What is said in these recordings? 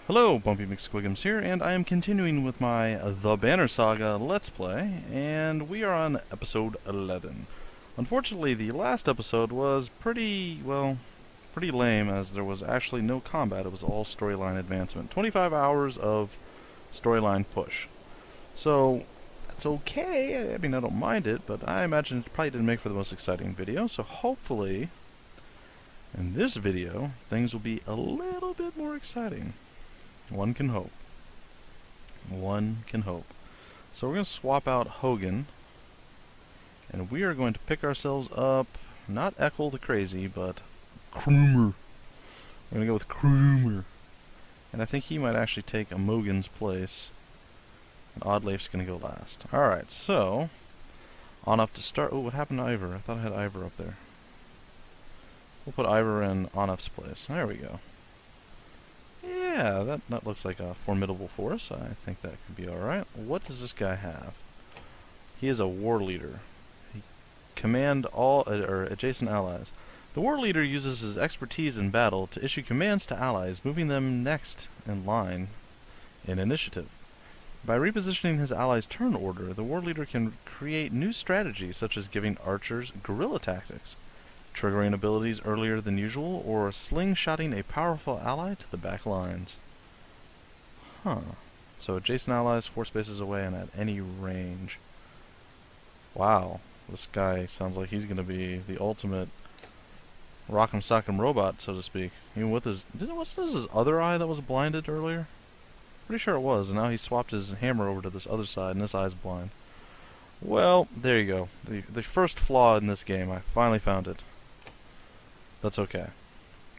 Hello, Bumpy McSquigums here, and I am continuing with my The Banner Saga Let's Play, and we are on episode 11. Unfortunately, the last episode was pretty lame, as there was actually no combat. It was all storyline advancement. 25 hours of storyline push. So, that's okay. I mean, I don't mind it, but I imagine it probably didn't make for the most exciting video, so hopefully, in this video, things will be a little bit more exciting. One can hope. One can hope. So we're going to swap out Hogan, and we are going to pick ourselves up, not Eckel the Crazy, but Krumer. We're going to go with Krumer. And I think he might actually take Amogan's place. And Oddleif's going to go last. Alright, so, on up to start. Oh, what happened to Ivor? I thought I had Ivor up there. We'll put Ivor in Onuf's place. There we go. Yeah, that looks like a formidable force. I think that could be alright. What does this guy have? He is a war leader. He command all or adjacent allies. The war leader uses his expertise in battle to issue commands to allies, moving them next in line in initiative. By repositioning his allies' turn order, the war leader can create new strategies such as giving archers guerrilla tactics, triggering abilities earlier than usual, or slingshotting a powerful ally to the back lines. Huh. So adjacent allies 4 spaces away and at any range. Wow. This guy sounds like he's going to be the ultimate rock'em sock'em robot, so to speak. Even with his... What's his other eye that was blinded earlier? Pretty sure it was, and now he swapped his hammer over to this other side, and this eye's blind. Well, there you go. The first flaw in this game. I finally found it. That's okay.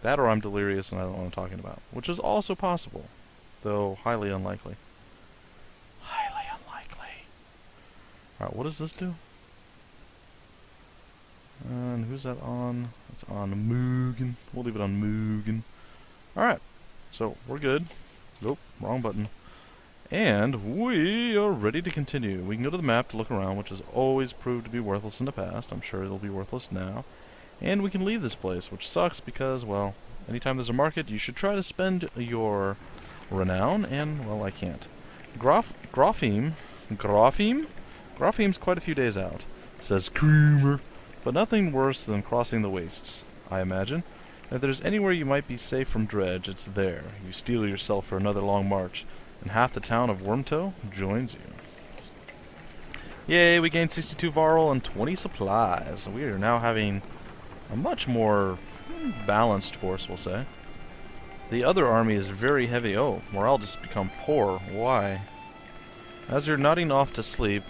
That or I'm delirious and I don't know what I'm talking about. Which is also possible, though highly unlikely. Highly unlikely. Alright, what does this do? And who's that on? It's on Mugen. We'll leave it on Mugen. Alright, so we're good. Nope, wrong button. And we are ready to continue. We can go to the map to look around, which has always proved to be worthless in the past. I'm sure it'll be worthless now. And we can leave this place, which sucks because, well, anytime there's a market, you should try to spend your renown, and, well, I can't. Grafheim's quite a few days out, says Krumer, but nothing worse than crossing the wastes, I imagine. If there's anywhere you might be safe from dredge, it's there. You steel yourself for another long march, and half the town of Wormtoe joins you. Yay, we gained 62 Varl and 20 supplies. We are now having a much more balanced force, we'll say. The other army is very heavy. Oh, morale just become poor. Why? As you're nodding off to sleep,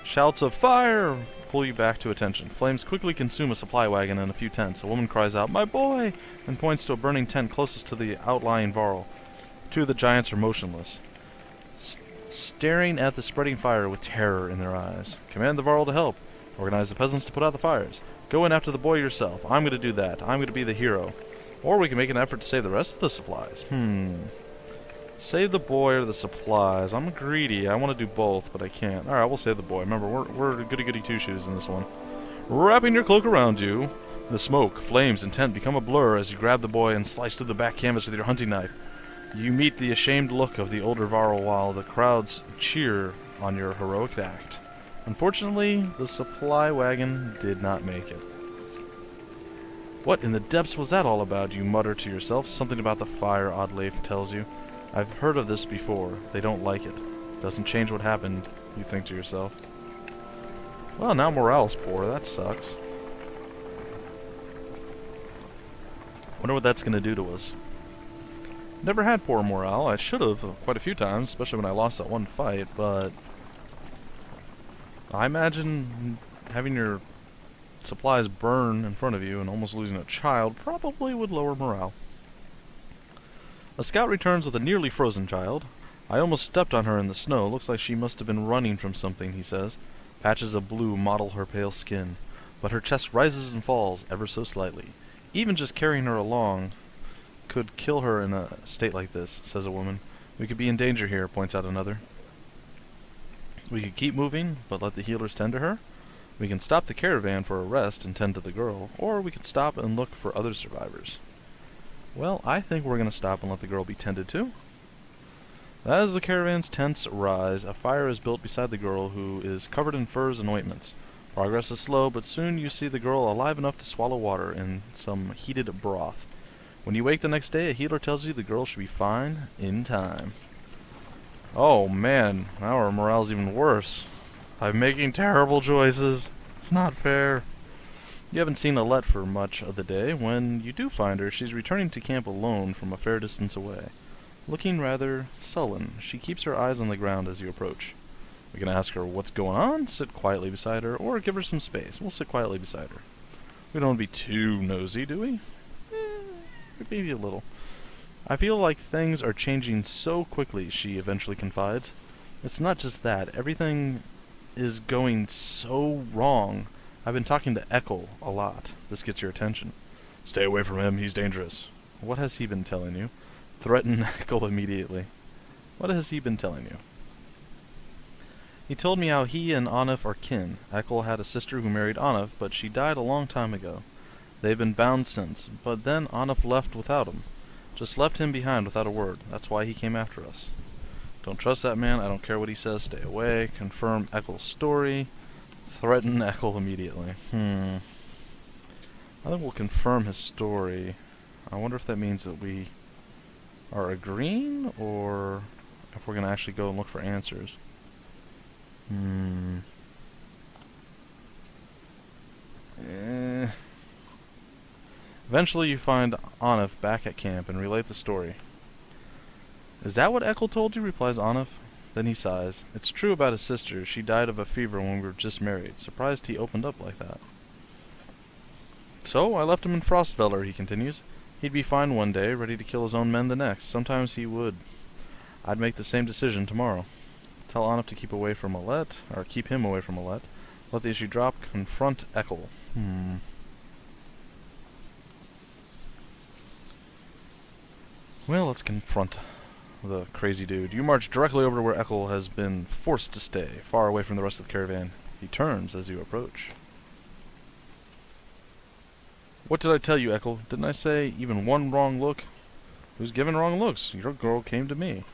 shouts of fire pull you back to attention. Flames quickly consume a supply wagon and a few tents. A woman cries out, "My boy!" and points to a burning tent closest to the outlying Varl. 2 of the giants are motionless, staring at the spreading fire with terror in their eyes. Command the Varl to help. Organize the peasants to put out the fires. Go in after the boy yourself. I'm going to do that. I'm going to be the hero. Or we can make an effort to save the rest of the supplies. Save the boy or the supplies. I'm greedy. I want to do both, but I can't. Alright, we'll save the boy. Remember, we're goody-goody two-shoes in this one. Wrapping your cloak around you, the smoke, flames, and tent become a blur as you grab the boy and slice through the back canvas with your hunting knife. You meet the ashamed look of the older Varl while the crowds cheer on your heroic act. Unfortunately, the supply wagon did not make it. What in the depths was that all about, you mutter to yourself. Something about the fire, Oddleif tells you. I've heard of this before. They don't like it. Doesn't change what happened, you think to yourself. Well, now morale's poor. That sucks. Wonder what that's going to do to us. Never had poor morale. I should have quite a few times, especially when I lost that one fight, but I imagine having your supplies burn in front of you and almost losing a child probably would lower morale. A scout returns with a nearly frozen child. I almost stepped on her in the snow. Looks like she must have been running from something, he says. Patches of blue mottle her pale skin, but her chest rises and falls ever so slightly. Even just carrying her along could kill her in a state like this, says a woman. We could be in danger here, points out another. We could keep moving, but let the healers tend to her. We can stop the caravan for a rest and tend to the girl, or we can stop and look for other survivors. Well, I think we're going to stop and let the girl be tended to. As the caravan's tents rise, a fire is built beside the girl, who is covered in furs and ointments. Progress is slow, but soon you see the girl alive enough to swallow water in some heated broth. When you wake the next day, a healer tells you the girl should be fine in time. Oh man, now our morale's even worse. I'm making terrible choices. It's not fair. You haven't seen Alette for much of the day. When you do find her, she's returning to camp alone from a fair distance away. Looking rather sullen, she keeps her eyes on the ground as you approach. We can ask her what's going on, sit quietly beside her, or give her some space. We'll sit quietly beside her. We don't want to be too nosy, do we? Maybe a little. I feel like things are changing so quickly, she eventually confides. It's not just that. Everything is going so wrong. I've been talking to Eckel a lot. This gets your attention. Stay away from him. He's dangerous. What has he been telling you? Threaten Eckel immediately. What has he been telling you? He told me how he and Anif are kin. Eckel had a sister who married Anif, but she died a long time ago. They've been bound since, but then Anif left without him. Just left him behind without a word. That's why he came after us. Don't trust that man. I don't care what he says. Stay away. Confirm Eckel's story. Threaten Eckel immediately. I think we'll confirm his story. I wonder if that means that we are agreeing, or if we're going to actually go and look for answers. Eventually you find Anif back at camp and relate the story. Is that what Eckel told you? Replies Anif. Then he sighs. It's true about his sister. She died of a fever when we were just married. Surprised he opened up like that. So I left him in Frostveller, he continues. He'd be fine one day, ready to kill his own men the next. Sometimes he would. I'd make the same decision tomorrow. Tell Anif to keep away from Alette, or keep him away from Alette. Let the issue drop. Confront Eckel. Well, let's confront the crazy dude. You march directly over to where Eckel has been forced to stay, far away from the rest of the caravan. He turns as you approach. What did I tell you, Eckel? Didn't I say even one wrong look? Who's giving wrong looks? Your girl came to me.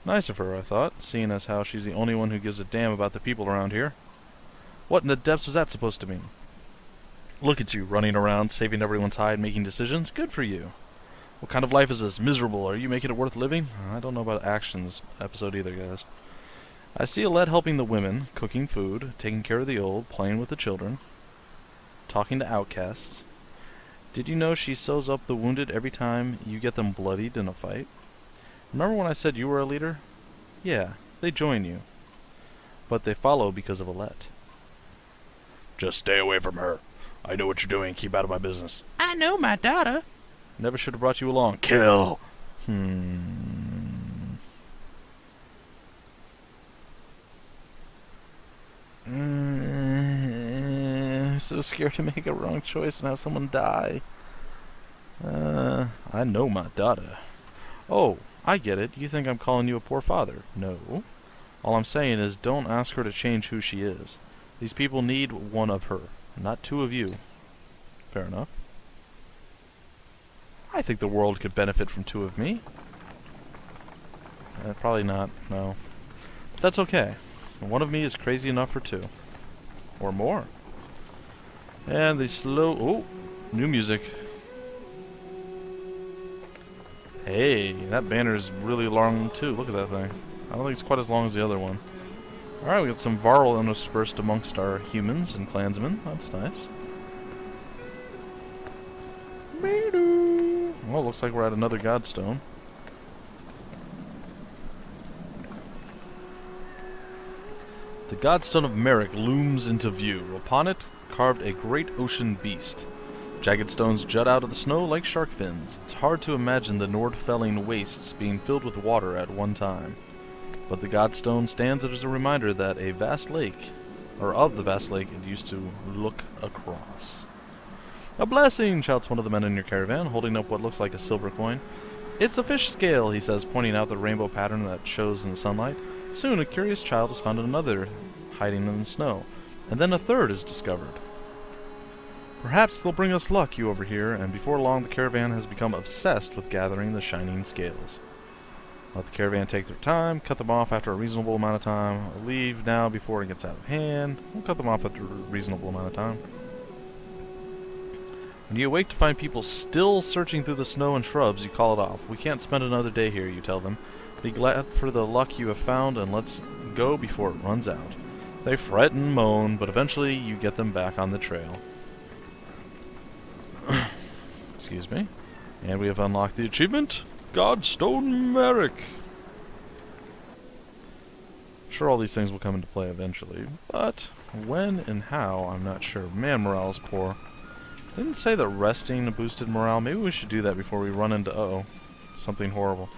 Nice of her, I thought, seeing as how she's the only one who gives a damn about the people around here. What in the depths is that supposed to mean? Look at you, running around, saving everyone's hide, making decisions. Good for you. What kind of life is this? Miserable. Are you making it worth living? I don't know about actions episode either, guys. I see Alette helping the women, cooking food, taking care of the old, playing with the children, talking to outcasts. Did you know she sews up the wounded every time you get them bloodied in a fight? Remember when I said you were a leader? Yeah, they join you. But they follow because of Alette. Just stay away from her. I know what you're doing. Keep out of my business. I know my daughter. Never should have brought you along. Kill! I'm so scared to make a wrong choice and have someone die. I know my daughter. Oh, I get it. You think I'm calling you a poor father. No. All I'm saying is don't ask her to change who she is. These people need one of her, not two of you. Fair enough. I think the world could benefit from two of me. Probably not, no. But that's okay. One of me is crazy enough for two. Or more. And the slow... Oh! New music. Hey, that banner is really long too. Look at that thing. I don't think it's quite as long as the other one. Alright, we got some Varl interspersed amongst our humans and clansmen. That's nice. Well, looks like we're at another godstone. The godstone of Merrick looms into view. Upon it, carved a great ocean beast. Jagged stones jut out of the snow like shark fins. It's hard to imagine the Nordfelling wastes being filled with water at one time. But the godstone stands as a reminder that a vast lake, or of the vast lake it used to look across. A blessing! Shouts one of the men in your caravan, holding up what looks like a silver coin. It's a fish scale, he says, pointing out the rainbow pattern that shows in the sunlight. Soon a curious child has found another hiding in the snow, and then a third is discovered. Perhaps they'll bring us luck, you over here, and before long the caravan has become obsessed with gathering the shining scales. Let the caravan take their time, cut them off after a reasonable amount of time. Leave now before it gets out of hand. We'll cut them off after a reasonable amount of time. When you awake to find people still searching through the snow and shrubs, you call it off. We can't spend another day here, you tell them. Be glad for the luck you have found, and let's go before it runs out. They fret and moan, but eventually you get them back on the trail. Excuse me. And we have unlocked the achievement, Godstone Merrick. Sure, all these things will come into play eventually, but when and how, I'm not sure. Man, morale is poor. Didn't say that resting boosted morale. Maybe we should do that before we run into, something horrible.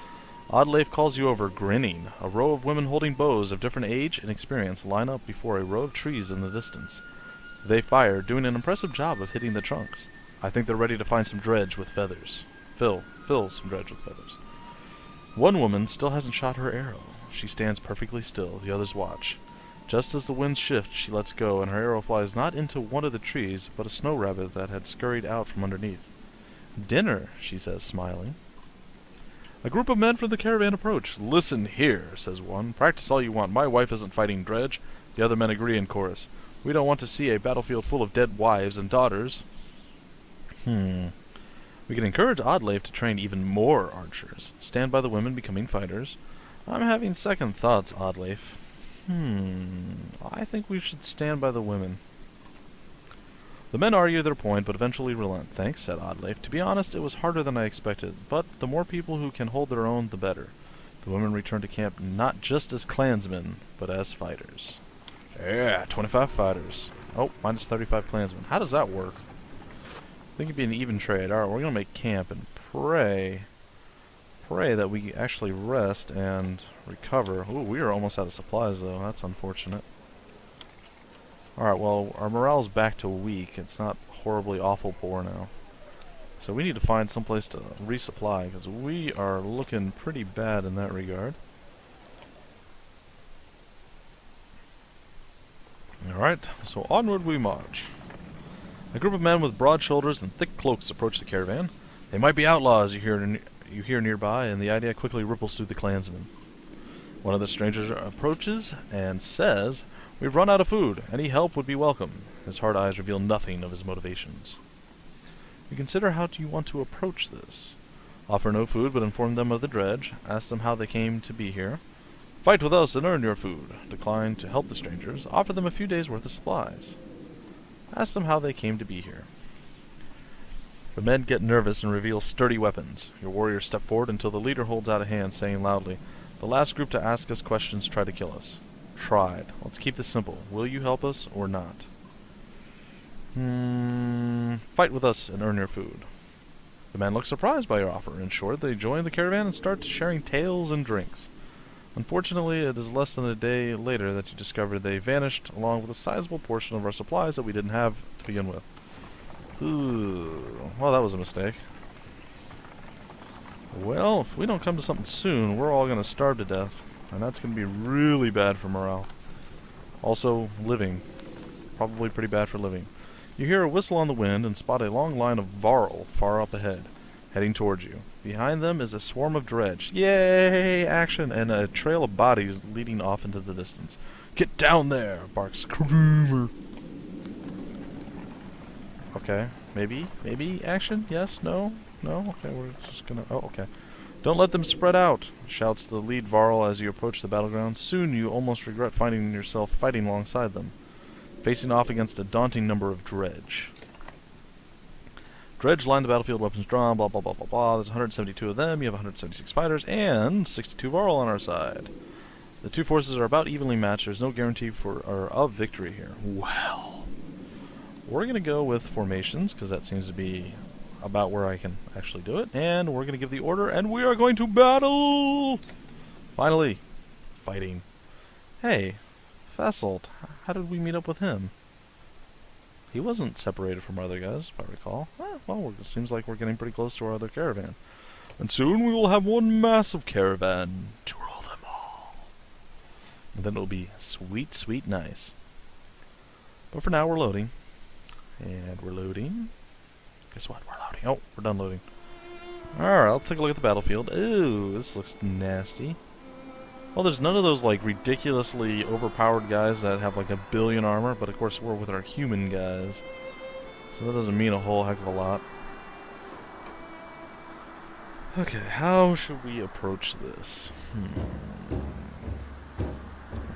Oddleif calls you over, grinning. A row of women holding bows of different age and experience line up before a row of trees in the distance. They fire, doing an impressive job of hitting the trunks. I think they're ready to find some dredge with feathers. Fill some dredge with feathers. One woman still hasn't shot her arrow. She stands perfectly still. The others watch. Just as the winds shift, she lets go, and her arrow flies not into one of the trees, but a snow rabbit that had scurried out from underneath. Dinner, she says, smiling. A group of men from the caravan approach. Listen here, says one. Practice all you want. My wife isn't fighting dredge. The other men agree in chorus. We don't want to see a battlefield full of dead wives and daughters. We can encourage Oddleif to train even more archers. Stand by the women becoming fighters. I'm having second thoughts, Oddleif. I think we should stand by the women. The men argue their point, but eventually relent. Thanks, said Oddleif. To be honest, it was harder than I expected, but the more people who can hold their own, the better. The women return to camp not just as clansmen, but as fighters. Yeah, 25 fighters. Oh, minus 35 clansmen. How does that work? I think it'd be an even trade. Alright, we're going to make camp and pray that we actually rest and recover. Ooh, we are almost out of supplies, though. That's unfortunate. Alright, well, our morale's back to weak. It's not horribly awful poor now. So we need to find someplace to resupply, because we are looking pretty bad in that regard. Alright, so onward we march. A group of men with broad shoulders and thick cloaks approach the caravan. They might be outlaws, you hear nearby, and the idea quickly ripples through the clansmen. One of the strangers approaches and says, "We've run out of food. Any help would be welcome." His hard eyes reveal nothing of his motivations. You consider how do you want to approach this. Offer no food, but inform them of the dredge. Ask them how they came to be here. Fight with us and earn your food. Decline to help the strangers. Offer them a few days' worth of supplies. Ask them how they came to be here. The men get nervous and reveal sturdy weapons. Your warriors step forward until the leader holds out a hand, saying loudly, "The last group to ask us questions tried to kill us." Tried. Let's keep this simple. Will you help us or not? Fight with us and earn your food. The men look surprised by your offer. In short, they join the caravan and start sharing tales and drinks. Unfortunately, it is less than a day later that you discover they vanished, along with a sizable portion of our supplies that we didn't have to begin with. Ooh, well, that was a mistake. Well, if we don't come to something soon, we're all going to starve to death, and that's going to be really bad for morale. Also, living. Probably pretty bad for living. You hear a whistle on the wind and spot a long line of Varl far up ahead, heading towards you. Behind them is a swarm of dredge. Yay! Action! And a trail of bodies leading off into the distance. "Get down there!" barks Kramer. Okay. Maybe action? Yes? No? No? Okay, we're just gonna... Oh, okay. "Don't let them spread out!" shouts the lead Varl as you approach the battleground. Soon you almost regret finding yourself fighting alongside them, facing off against a daunting number of dredge. Dredge line the battlefield, weapons drawn, blah blah blah blah blah. There's 172 of them, you have 176 fighters, and 62 Varl on our side. The two forces are about evenly matched. There's no guarantee of victory here. Well, we're going to go with formations, because that seems to be about where I can actually do it. And we're going to give the order, and we are going to battle! Finally. Fighting. Hey, Fesselt, how did we meet up with him? He wasn't separated from our other guys, if I recall. Well, it seems like we're getting pretty close to our other caravan. And soon we will have one massive caravan to rule them all. And then it'll be sweet, sweet nice. But for now, we're loading. And we're loading. Guess what? We're loading. Oh, we're done loading. Alright, let's take a look at the battlefield. Ooh, this looks nasty. Well, there's none of those, like, ridiculously overpowered guys that have, like, 1,000,000,000 armor, but of course we're with our human guys. So that doesn't mean a whole heck of a lot. Okay, how should we approach this?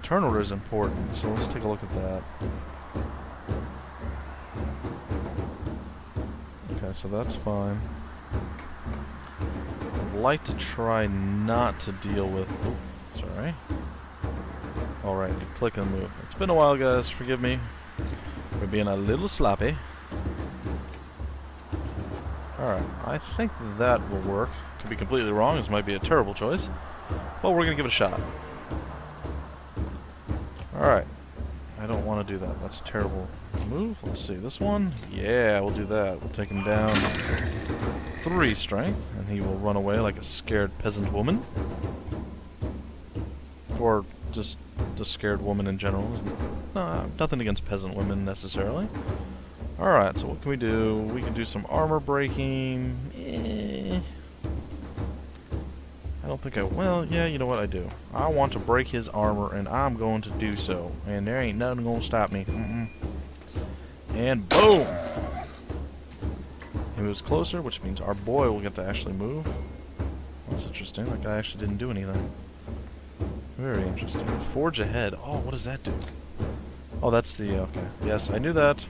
Turn order is important, so let's take a look at that. Okay, so that's fine. I'd like to try not to deal with... Oh, sorry. Alright, click and move. It's been a while, guys. Forgive me for being a little sloppy. Alright, I think that will work. Could be completely wrong. This might be a terrible choice. But we're going to give it a shot. Alright. I don't want to do that. That's a terrible move. Let's see. This one? Yeah, we'll do that. We'll take him down 3 strength, and he will run away like a scared peasant woman. Or just a scared woman in general. No, nothing against peasant women necessarily. Alright, so what can we do? We can do some armor breaking. I don't think I... Well, yeah, you know what I do. I want to break his armor, and I'm going to do so. And there ain't nothing going to stop me. And boom! He moves closer, which means our boy will get to actually move. That's interesting. That guy actually didn't do anything. Very interesting. Forge ahead. Oh, what does that do? Oh, that's the... Okay. Yes, I knew that.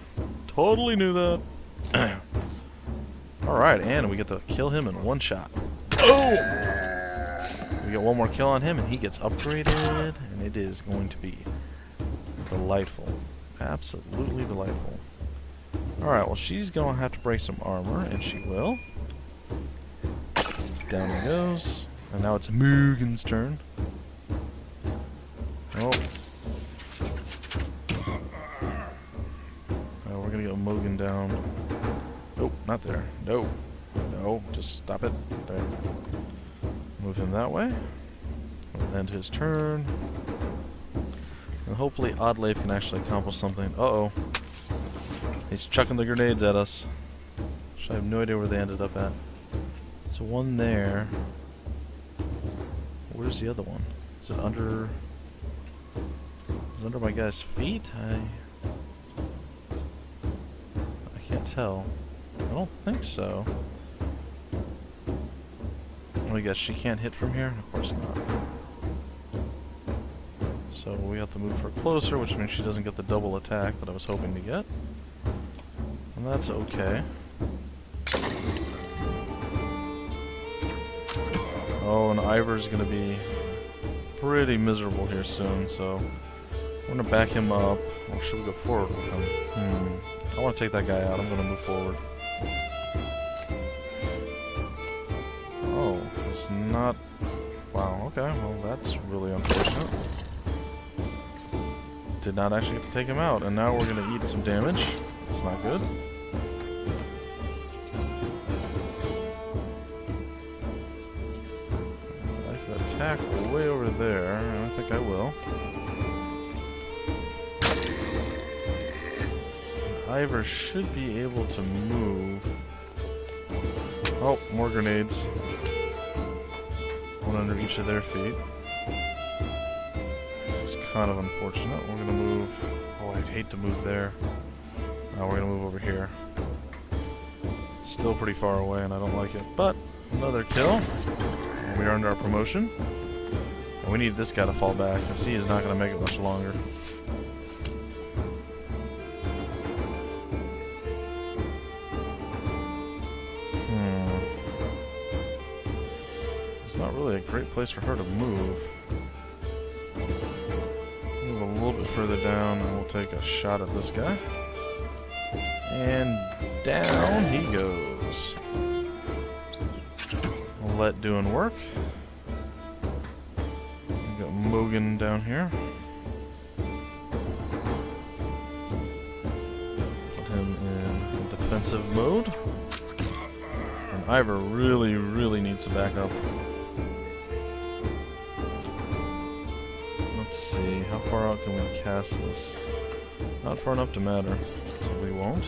Totally knew that. Alright, and we get to kill him in 1 shot. Boom! We get 1 more kill on him, and he gets upgraded, and it is going to be delightful. Absolutely delightful. Alright, well, she's going to have to break some armor, and she will. Down he goes. And now it's Mugen's turn. Oh. We're going to get Mugen down. Nope, not there. No. No, just stop it. There. Move him that way. We'll end his turn. And hopefully Oddleif can actually accomplish something. Uh-oh. He's chucking the grenades at us. I have no idea where they ended up at. So 1 there. Where's the other one? Is it under... Is it under my guy's feet? I can't tell. I don't think so. I guess she can't hit from here? Of course not. So we have to move her closer, which means she doesn't get the double attack that I was hoping to get. And that's okay. Oh, and Ivor's gonna be pretty miserable here soon, so I'm gonna back him up. Or should we go forward with him? I want to take that guy out. I'm gonna move forward. Oh, it's not... Wow, okay, well that's really unfortunate. Did not actually get to take him out, and now we're gonna eat some damage. That's not good. I could attack way over there, and I think I will. Ivor should be able to move. Oh, more grenades. 1 under each of their feet. It's kind of unfortunate. We're gonna move... Oh, I'd hate to move there. Now we're gonna move over here. Still pretty far away, and I don't like it. But, another kill. And we earned our promotion. And we need this guy to fall back, because he is not gonna make it much longer. Really a great place for her to move. Move a little bit further down, and we'll take a shot at this guy. And down he goes. We'll let doing work. We've got Mugen down here. Put him in defensive mode. And Ivor really needs to back up. Let's see, how far out can we cast this? Not far enough to matter, so we won't.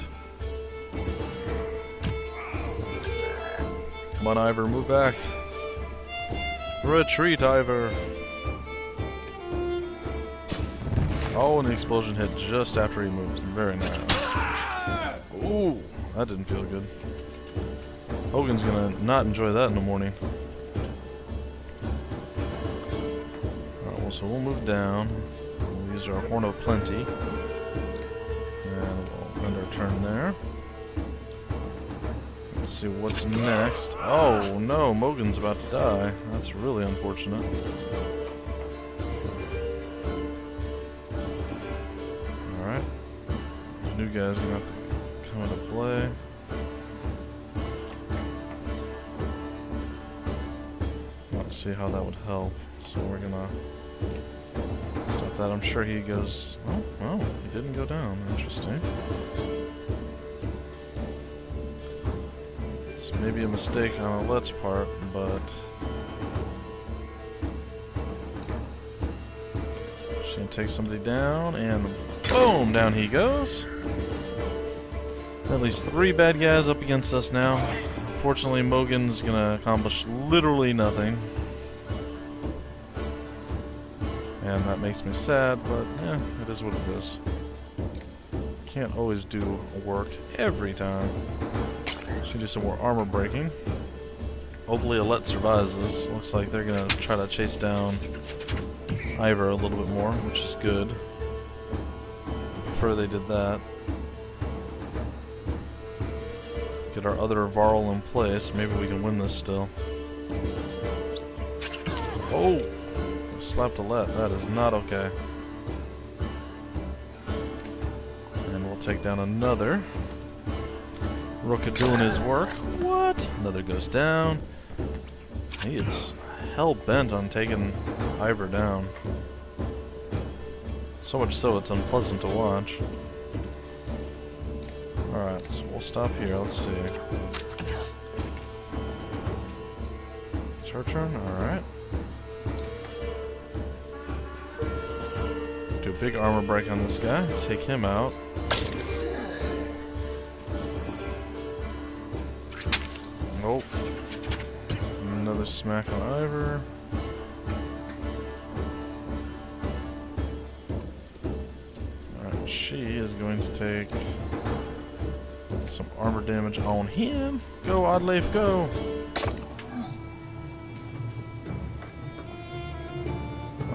Come Come on, Ivor, move back. Retreat, Ivor. Oh, and the explosion hit just after he moved. Very nice. Ooh, that didn't feel good. Hogan's gonna not enjoy that in the morning. Alright, well, so we'll move down. We'll use our Horn of Plenty. And we'll end our turn there. Let's see what's next. Oh no, Mogan's about to die. That's really unfortunate. Alright. New guy's gonna have to come into play. Let's see how that would help. So we're gonna stop that. I'm sure he goes. Oh, well, he didn't go down. Interesting. So maybe a mistake on Alette's part, but she's gonna take somebody down, and boom, down he goes. At least 3 bad guys up against us now. Unfortunately, Mogan's gonna accomplish literally nothing. And that makes me sad, but yeah, it is what it is. Can't always do work every time. Should do some more armor breaking. Hopefully Alette survives this. Looks like they're gonna try to chase down Ivor a little bit more, which is good. I prefer they did that. Get our other Varl in place. Maybe we can win this still. Oh! I slapped Alette. That is not okay. And we'll take down another. Rook doing his work. What? Another goes down. He is hell-bent on taking Ivor down. So much so it's unpleasant to watch. Alright, so we'll stop here. Let's see. It's her turn? Alright. Do a big armor break on this guy. Take him out. Nope. Another smack on Ivor. Alright, she is going to take some armor damage on him. Go, Oddleif, go!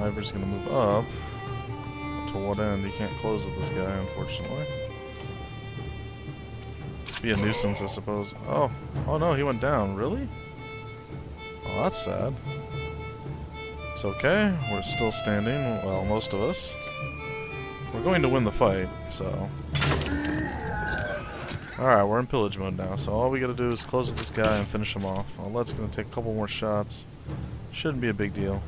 Ivor's gonna move up. To what end? You can't close with this guy, unfortunately. Be a nuisance, I suppose. Oh, oh no, he went down. Really? Oh, that's sad. It's okay. We're still standing. Well, most of us. We're going to win the fight, so. Alright, we're in pillage mode now, so all we gotta do is close with this guy and finish him off. Alette's gonna take a couple more shots. Shouldn't be a big deal.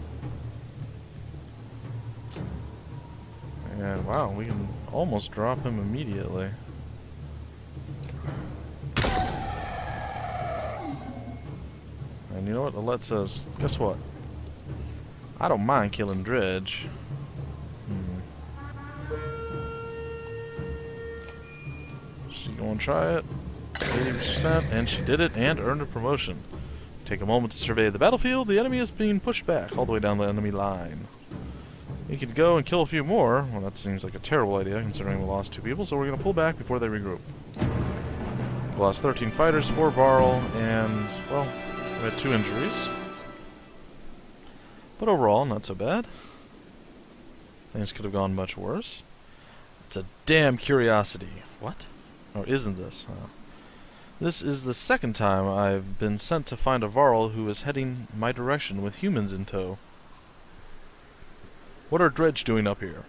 And wow, we can almost drop him immediately. And you know what? Alette says, guess what? I don't mind killing Dredge. She gonna try it. 80%, and she did it and earned a promotion. Take a moment to survey the battlefield. The enemy is being pushed back all the way down the enemy line. We could go and kill a few more. Well, that seems like a terrible idea considering we lost 2 people, so we're gonna pull back before they regroup. We lost 13 fighters, 4 Varl, and, well, we had 2 injuries. But overall, not so bad. Things could have gone much worse. It's a damn curiosity. What? Oh, isn't this? This is the second time I've been sent to find a Varl who is heading my direction with humans in tow. What are Dredge doing up here?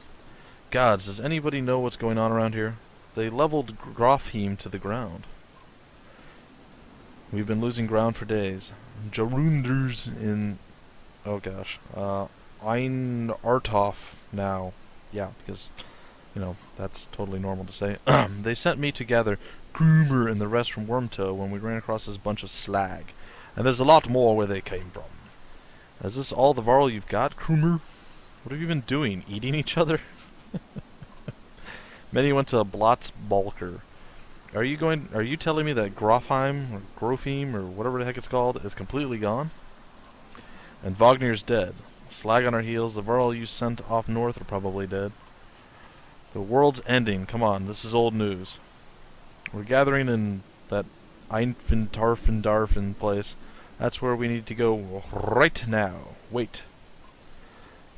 Gods, does anybody know what's going on around here? They leveled Grofheim to the ground. We've been losing ground for days. Jarunders in... oh gosh. Eyefinarfintarfin now. Yeah, because, you know, that's totally normal to say. They sent me to gather Krumer and the rest from Wormtoe when we ran across this bunch of slag. And there's a lot more where they came from. Is this all the Varl you've got, Krumer? What have you been doing? Eating each other? Many went to Blotzbalker. Are you telling me that Grofheim or Grofheim or whatever the heck it's called is completely gone? And Wagner's dead. Slag on our heels. The Varl you sent off north are probably dead. The world's ending. Come on, this is old news. We're gathering in that Eyefinarfintarfin place. That's where we need to go right now. Wait.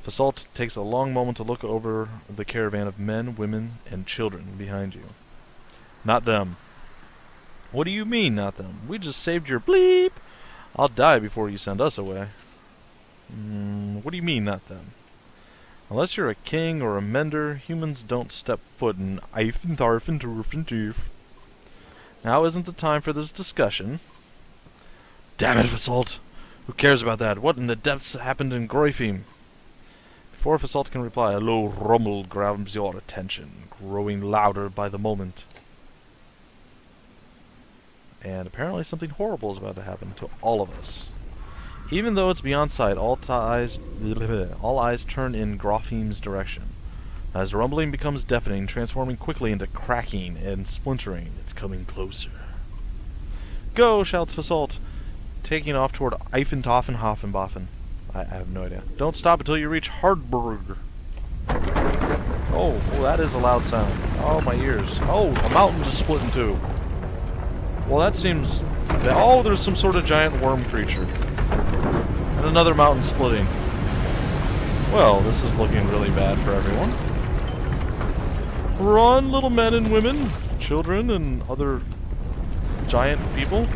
Fasalt takes a long moment to look over the caravan of men, women, and children behind you. Not them. What do you mean, not them? We just saved your bleep. I'll die before you send us away. What do you mean, not them? Unless you're a king or a mender, humans don't step foot in Eyefinarfintarfin. Now isn't the time for this discussion. Damn it, Fasalt! Who cares about that? What in the depths happened in Grofheim? Before Fasalt can reply, a low rumble grabs your attention, growing louder by the moment. And apparently something horrible is about to happen to all of us. Even though it's beyond sight, all eyes turn in Grofheim's direction. As the rumbling becomes deafening, transforming quickly into cracking and splintering, it's coming closer. Go! Shouts Fasalt, taking off toward Eyefinarfintarfin. I have no idea. Don't stop until you reach Hardburg. Oh, that is a loud sound. Oh, my ears. Oh, a mountain just split in two. Well, that seems... Oh, there's some sort of giant worm creature. And another mountain splitting. Well, this is looking really bad for everyone. Run, little men and women, children and other giant people.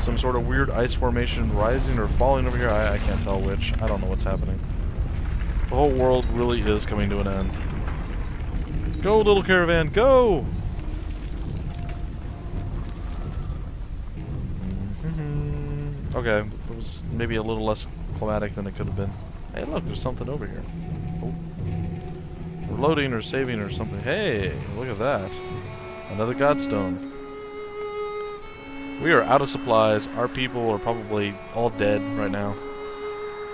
Some sort of weird ice formation rising or falling over here. I can't tell which. I don't know what's happening. The whole world really is coming to an end. Go, little caravan, go! Okay, it was maybe a little less climatic than it could have been. Hey, look, there's something over here. Oh. We're loading or saving or something. Hey, look at that. Another godstone. We are out of supplies. Our people are probably all dead right now.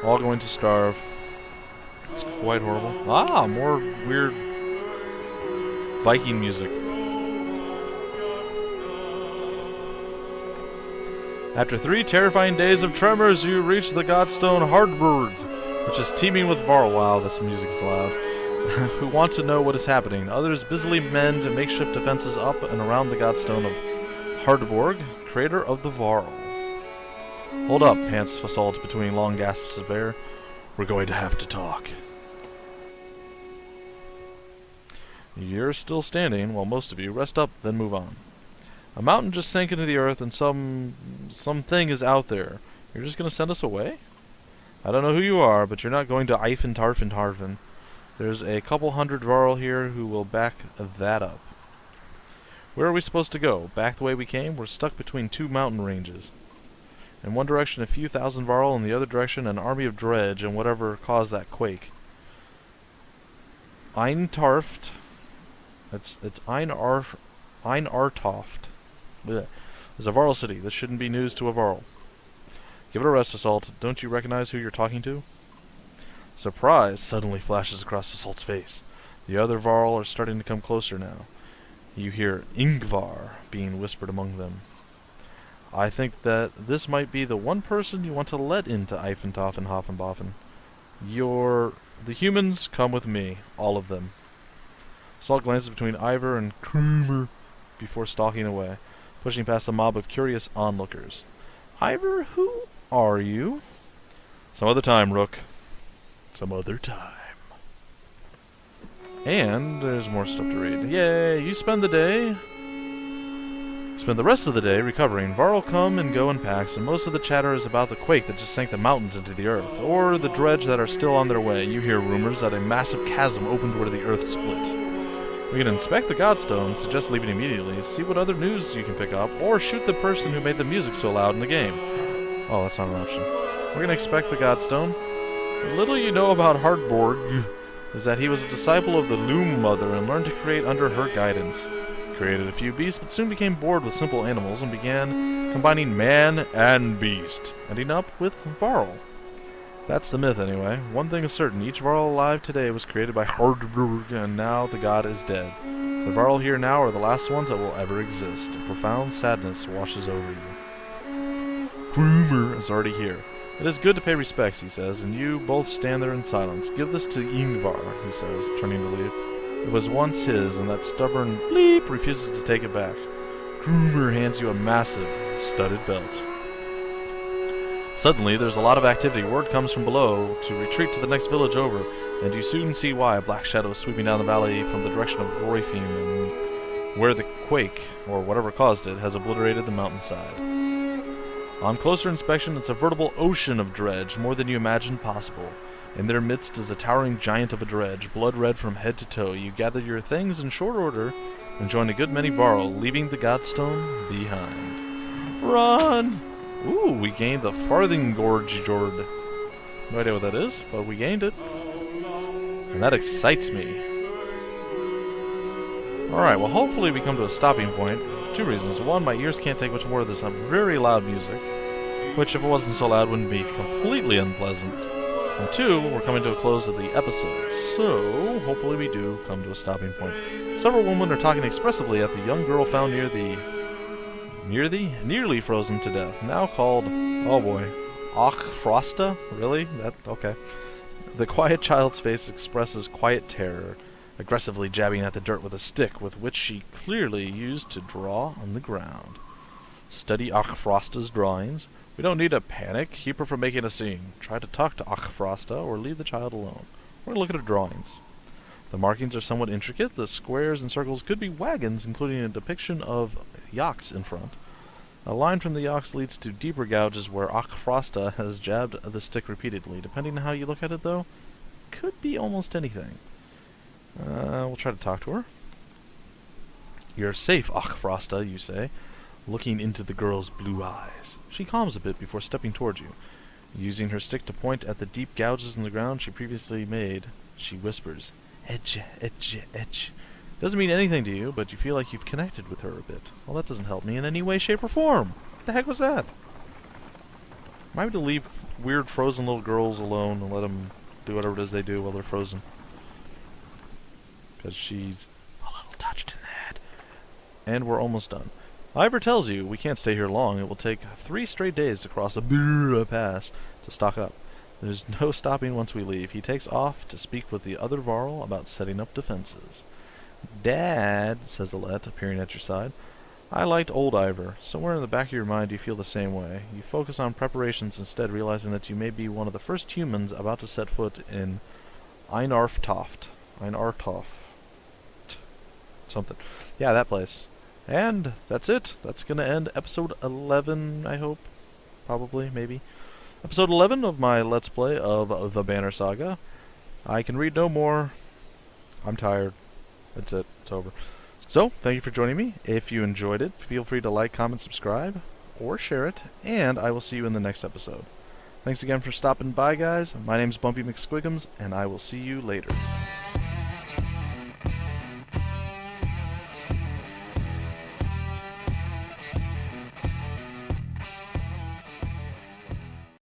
All going to starve. It's quite horrible. Ah, more weird Viking music. After 3 terrifying days of tremors, you reach the godstone Hardburg, which is teeming with Varl. Wow, this music's loud. Who want to know what is happening. Others busily mend makeshift defenses up and around the godstone of Hardburg, creator of the Varl. Hold up, pants Fasalt between long gasps of air. We're going to have to talk. You're still standing, while most of you rest up, then move on. A mountain just sank into the earth and something is out there. You're just going to send us away? I don't know who you are, but you're not going to Eyefinarfintarfin. There's a couple hundred Varl here who will back that up. Where are we supposed to go? Back the way we came? We're stuck between 2 mountain ranges. In one direction a few thousand Varl, in the other direction an army of dredge and whatever caused that quake. Eintarft. It's Einartoft. There's a Varl city. This shouldn't be news to a Varl. Give it a rest, Fasalt. Don't you recognize who you're talking to? Surprise suddenly flashes across Fasalt's face. The other Varl are starting to come closer now. You hear Ingvar being whispered among them. I think that this might be the one person you want to let into Eyefinarfintarfin. The humans come with me, all of them. Fasalt glances between Ivor and Krumer before stalking away, pushing past a mob of curious onlookers. Ivor, who are you? Some other time, Rook. Some other time. And there's more stuff to read. Yay! You spend the rest of the day recovering. Varl come and go in packs, and most of the chatter is about the quake that just sank the mountains into the earth, or the dredge that are still on their way. You hear rumors that a massive chasm opened where the earth split. We can inspect the godstone, suggest leaving immediately, see what other news you can pick up, or shoot the person who made the music so loud in the game. Oh, that's not an option. We're gonna inspect the godstone. The little you know about Hardburg is that he was a disciple of the Loom Mother and learned to create under her guidance. He created a few beasts, but soon became bored with simple animals and began combining man and beast, ending up with Varl. That's the myth, anyway. One thing is certain, each Varl alive today was created by Hardburg, and now the god is dead. The The Varl here now are the last ones that will ever exist. A profound sadness washes over you. Groomer is already here. It is good to pay respects, he says, and you both stand there in silence. Give this to Ingvar, he says, turning to leave. It was once his, and that stubborn bleep refuses to take it back. Groomer hands you a massive, studded belt. Suddenly, there's a lot of activity. Word comes from below to retreat to the next village over, and you soon see why. A black shadow sweeping down the valley from the direction of Eyefinarfin, and where the quake, or whatever caused it, has obliterated the mountainside. On closer inspection, it's a veritable ocean of dredge, more than you imagined possible. In their midst is a towering giant of a dredge, blood red from head to toe. You gather your things in short order, and join a good many Varl, leaving the Godstone behind. Run! Ooh, we gained the Farthing Gorge Jord. No idea what that is, but we gained it. And that excites me. Alright, well hopefully we come to a stopping point. Two reasons. One, my ears can't take much more of this very loud music, which if it wasn't so loud wouldn't be completely unpleasant. And two, we're coming to a close of the episode, so hopefully we do come to a stopping point. Several women are talking expressively at the young girl found nearly frozen to death, now called, oh boy, Frosta? Really? Okay. The quiet child's face expresses quiet terror, aggressively jabbing at the dirt with a stick with which she clearly used to draw on the ground. Study Frosta's drawings. We don't need to panic. Keep her from making a scene. Try to talk to Frosta or leave the child alone. We're going to look at her drawings. The markings are somewhat intricate. The squares and circles could be wagons, including a depiction of yaks in front. A line from the yaks leads to deeper gouges where Frosta has jabbed the stick repeatedly. Depending on how you look at it, though, could be almost anything. We'll try to talk to her. You're safe, Frosta, you say, looking into the girl's blue eyes. She calms a bit before stepping towards you. Using her stick to point at the deep gouges in the ground she previously made, she whispers, "Edge, edge, edge." Doesn't mean anything to you, but you feel like you've connected with her a bit. Well, that doesn't help me in any way, shape, or form. What the heck was that? Am I to leave weird frozen little girls alone and let them do whatever it is they do while they're frozen? Because she's a little touched in the head. And we're almost done. Ivor tells you we can't stay here long. It will take 3 straight days to cross a pass to stock up. There's no stopping once we leave. He takes off to speak with the other Varl about setting up defenses. Dad, says Alette, appearing at your side, I liked old Ivor. Somewhere in the back of your mind you feel the same way. You focus on preparations instead, realizing that you may be one of the first humans about to set foot in Eyefinarfintarfin. Something. Yeah, that place. And that's it. That's going to end episode 11, I hope. Probably, maybe. Episode 11 of my Let's Play of the Banner Saga. I can read no more. I'm tired. That's it. It's over. So, thank you for joining me. If you enjoyed it, feel free to like, comment, subscribe, or share it, and I will see you in the next episode. Thanks again for stopping by, guys. My name's Bumpy McSquigums, and I will see you later.